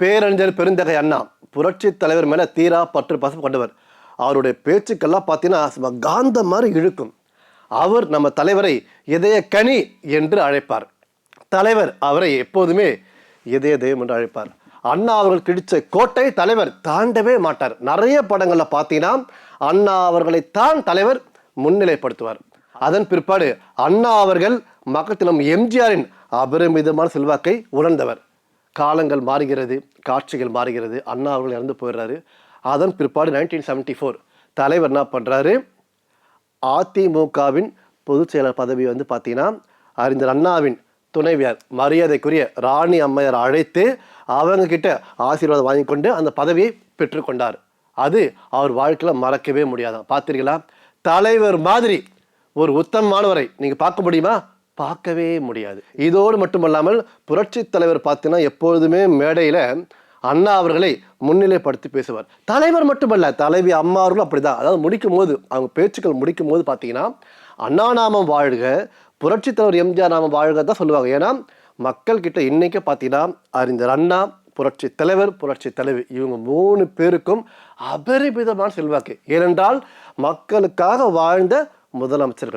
பேரறிஞர் பெருந்தகை அண்ணா புரட்சி தலைவர் மேல தீரா பற்று பாசம் கொண்டவர். அவருடைய பேச்சுக்கெல்லாம் பார்த்தீங்கன்னா காந்தம் மாதிரி இழுக்கும். அவர் நம்ம தலைவரை இதய கனி என்று அழைப்பார். தலைவர் அவரை எப்போதுமே இதய தெய்வம் என்று அழைப்பார். அண்ணா அவர்கள் கிழிச்ச கோட்டை தலைவர் தாண்டவே மாட்டார். நிறைய படங்கள்ல பார்த்தீங்கன்னா அண்ணா அவர்களை தான் தலைவர் முன்னிலைப்படுத்துவார். அதன் பிற்பாடு அண்ணா அவர்கள் மக்கள் தினம் எம்ஜிஆரின் அபரிமிதமான செல்வாக்கை உணர்ந்தவர். காலங்கள் மாறுகிறது, காட்சிகள் மாறுகிறது. அண்ணா அவர்கள் இறந்து போயிடுறாரு. அதன் பிற்பாடு 1974 தலைவர் என்ன பண்றாரு, அதிமுகவின் பொதுச் செயலர் பதவி பார்த்தீங்கன்னா அறிஞர் அண்ணாவின் துணைவியார் மரியாதைக்குரிய ராணி அம்மையார் அழைத்து அவங்க கிட்ட ஆசீர்வாதம் வாங்கி கொண்டு அந்த பதவியை பெற்றுக்கொண்டார். அது அவர் வாழ்க்கையில் மறக்கவே முடியாதான். பார்த்தீர்களா, தலைவர் மாதிரி ஒரு உத்தமமானவரை நீங்க பார்க்க முடியுமா? பார்க்கவே முடியாது. இதோடு மட்டுமல்லாமல் புரட்சி தலைவர் பார்த்தீங்கன்னா எப்பொழுதுமே மேடையில அண்ணா அவர்களை முன்னிலைப்படுத்தி பேசுவார். தலைவர் மட்டுமல்ல, தலைவி அம்மா அவர்களும் அப்படிதான். அதாவது முடிக்கும் போது அவங்க பேச்சுக்கள் முடிக்கும் போது பார்த்தீங்கன்னா அண்ணா நாமம் வாழ்க, புரட்சி தலைவர் எம்ஜிஆர் நாமம் வாழ்க தான் சொல்லுவாங்க. ஏன்னா மக்கள் கிட்ட இன்னைக்கு பார்த்தீங்கன்னா அறிஞர் அண்ணா, புரட்சி தலைவர், புரட்சி தலைவி இவங்க 3 பேருக்கும் அபரிமிதமான செல்வாக்கு. ஏனென்றால் மக்களுக்காக வாழ்ந்த முதலமைச்சர்கள்.